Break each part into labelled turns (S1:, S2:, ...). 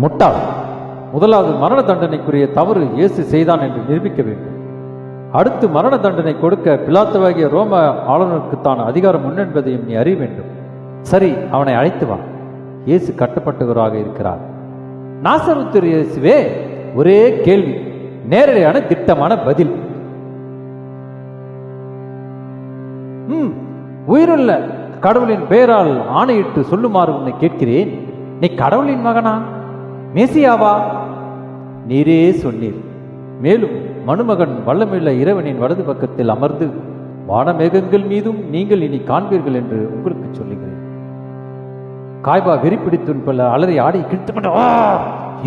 S1: முட்டாள். முதலாவது மரண தண்டனைக்குரிய தவறு இயேசு செய்தான் என்று நிரூபிக்க வேண்டும். அடுத்து மரண தண்டனை கொடுக்க பிலாத்துவாகிய ரோம ஆளுநருக்குத்தான் அதிகாரம் உண்டு என்பதையும் நீ அறிய வேண்டும். சரி, அவனை அழைத்து வா. இயேசு கட்டப்பட்டவராக இருக்கிறார். நாசரேத்து இயேசுவே, ஒரே கேள்வி, நேரடியான திட்டமான பதில். உயிருள்ள கடவுளின் பெயரால் ஆணையிட்டு சொல்லுமாறு உன்னை கேட்கிறேன். நீ கடவுளின் மகனா, மேசியாவா? நீரே சொன்னீர். மேலும் மனுமகன் வல்லமையுள்ள இறைவனின் வலது பக்கத்தில் அமர்ந்து வானமேகங்கள் மீதும் நீங்கள் இனி காண்பீர்கள் என்று உங்களுக்கு சொல்லுகிறேன். காய்பா வெறிப்பிடித்துன் பல அலறி ஆடை கிழித்துக்கொண்டு,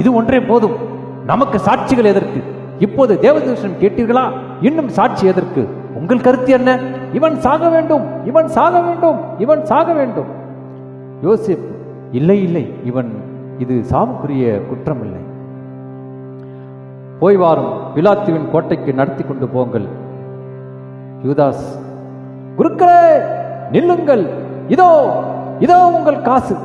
S1: இது ஒன்றே போதும், நமக்கு சாட்சிகள் எதற்கு? இப்போது தேவதூஷணம் கேட்டீர்களா? இன்னும் சாட்சி எதற்கு? உங்கள் கருத்து என்ன? இவன் சாக வேண்டும், இவன் சாக வேண்டும், இவன் சாக வேண்டும். யோசேப்பு, இல்லை இல்லை, இது சாவுக்குரிய குற்றமில்லை. போய் வாரும், பிலாத்துவின் கோட்டைக்கு நடத்தி கொண்டு போங்கள். யூதாஸ், குருக்களே நில்லுங்கள், இதோ இதோ உங்கள் காசு.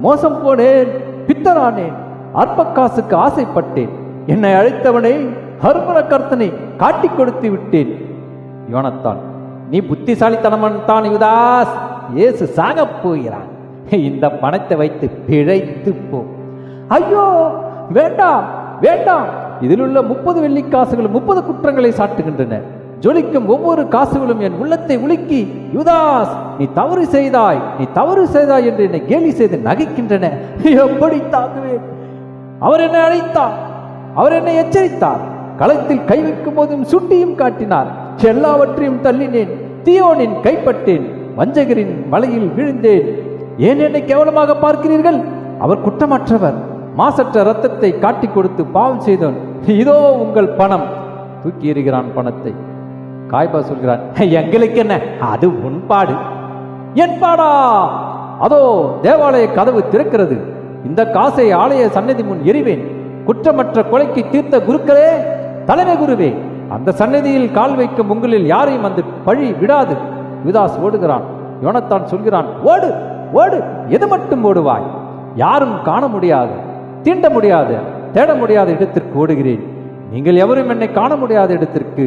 S1: மோசம் போனேன், பித்தரானேன், அற்ப காசுக்கு ஆசைப்பட்டேன். என்னை அழைத்தவனை ஹர்மன கர்த்தனை காட்டிக் கொடுத்து விட்டேன். யோனத்தான், நீ புத்திசாலித்தனமன் தான் யூதாஸ். இயேசு சாகப் போகிறான். இந்த பணத்தை வைத்து பிழைத்து போ. ஐயோ, வேண்டாம் வேண்டாம். இதில் உள்ள 30 வெள்ளிக்காசுகள் 30 குற்றங்களை சாட்டுகின்றன. ஜொலிக்கும் ஒவ்வொரு காசுகளும் என் உள்ளத்தை உலுக்கி, யூதாஸ் நீ தவறு செய்தாய், நீ தவறு செய்தாய் என்று என்னை கேலி செய்து நகைக்கின்றன. எப்படி தாங்குவேன்? அவர் என்னை அழைத்தார், அவர் என்னை எச்சரித்தார். களத்தில் கை வைக்கும் போதும் சுட்டியும் காட்டினார். எல்லாவற்றையும் தள்ளினேன், தீயோனின் கைப்பட்டேன், வஞ்சகரின் வலையில் விழுந்தேன். ஏன் என்னை கேவலமாக பார்க்கிறீர்கள்? அவர் குற்றமற்றவர். மாசற்ற இரத்தத்தை காட்டிக் கொடுத்து பாவம் செய்தவன். இதோ உங்கள் பணம். தூக்கி எறிகிறான் பணத்தை. காய்பா சொல்கிறான், எங்களுக்கு என்ன, அது உன்பாடு. என் பாடா? அதோ தேவாலய கதவு திறக்கிறது. இந்த காசை ஆலய சன்னதி முன் எறிவேன். குற்றமற்ற கொலைக்கு தீர்த்த குருக்களே, தலைமை குருவே, அந்த சன்னதியில் கால் வைக்கும் உங்களில் யாரையும் அந்த பழி விடாது. யூதாஸ் ஓடுகிறான். யோனத்தான் சொல்கிறான், ஓடு ஓடு, எது மட்டும் ஓடுவாய்? யாரும் காண முடியாது, தீண்ட முடியாது, தேட முடியாத இடத்திற்கு ஓடுகிறேன். நீங்கள் எவரும் என்னை காண முடியாத இடத்திற்கு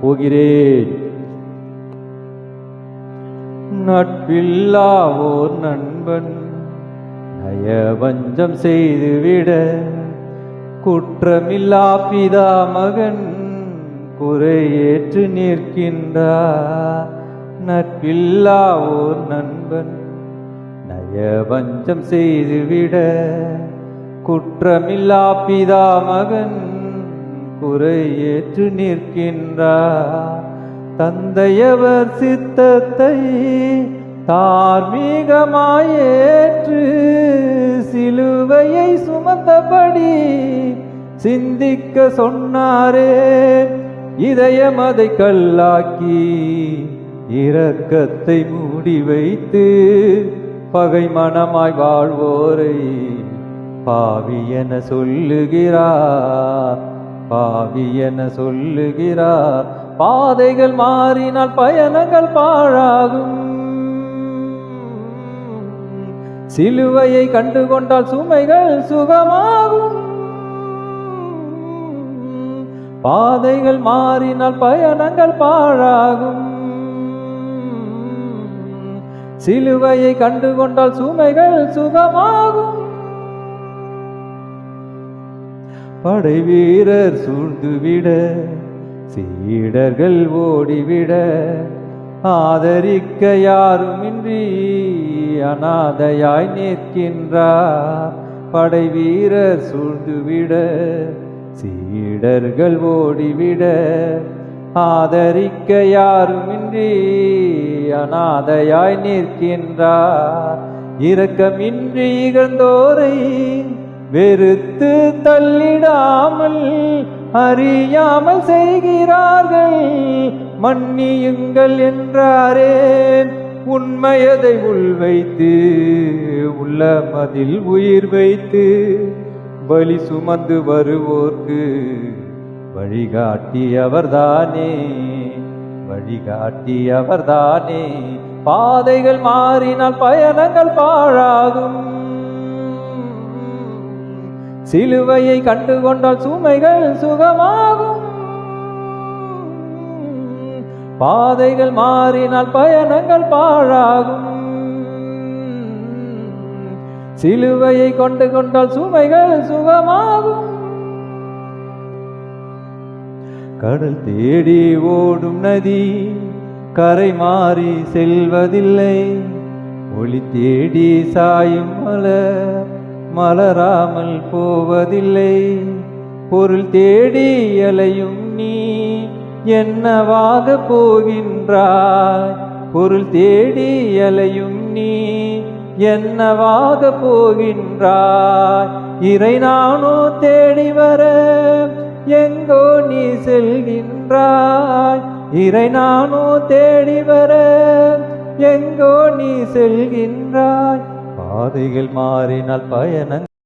S1: போகிறேன். நட்பில்லாவோர் நண்பன் நயவஞ்சம் செய்துவிட, குற்றமில்லா பிதா மகன் குறையேற்று நிற்கின்றார். நட்பில்லாவோர் நண்பன் நயவஞ்சம் செய்துவிட, குற்றமில்லா பிதா மகன் குறையேற்று நிற்கின்றார். தந்தையவர் சித்தத்தை தார்மீகமாயேற்று சிலுவையை சுமந்தபடி சிந்திக்க சொன்னாரே. இதயம் அதை கல்லாக்கி இரக்கத்தை மூடி வைத்து பகை மனமாய் வாழ்வோரை பாவி என சொல்லுகிறார், பாவி என சொல்லுகிறார். பாதைகள் மாறினால் பயணங்கள் பாழாகும். சிலுவையை கண்டுகொண்டால் சுமைகள் சுகமாகும். பாதைகள் மாறினால் பயணங்கள் பாழாகும். சிலுவையை கண்டுகொண்டால் சுமைகள் சுகமாகும். படை வீரர் சூழ்ந்துவிட, சீடர்கள் ஓடிவிட, ஆதரிக்க யாருமின்றி அநாதையாய் நிற்கின்றார். படை வீரர் சூழ்ந்துவிட, சீடர்கள் ஓடிவிட, ஆதரிக்க யாருமின்றி அநாதையாய் நிற்கின்றார். இரக்கமின்றி இகழ்ந்தோரை வெறுத்து தள்ளிடாமல் அறியாமல் செய்கிறார்கள். மன்னியுங்கள் என்றாரே, உண்மையதை உள்வைத்து உள்ளமதில் உயிர் வைத்து பலி சுமந்து வருவோர்க்கு வழிகாட்டியவர்தானே, வழிகாட்டியவர்தானே. பாதைகள் மாறினால் பயணங்கள் பாழாகும். சிலுவையை கண்டு கொண்டால் சுமைகள் சுகமாகும். பாதைகள் மாறினால் பயணங்கள் பாழாகும். சிலுவையை கொண்டு கொண்டால் சுமைகள் சுகமாகும். கடல் தேடி ஓடும் நதி கரை மாறி செல்வதில்லை. ஒளி தேடி சாயும் மலர் மலராமல் போவதில்லை. பொருள் தேடி அலையும் நீ என்னவாக போகின்றாய்? பொருள் தேடி அலையும் நீ என்னவாக போகின்றாய்? இறை நானோ தேடி வர எங்கோ நீ செல்கின்றாய்? இறை நானோ தேடி வர எங்கோ நீ செல்கின்றாய்? பாதைகள் மாறினால் பயணம்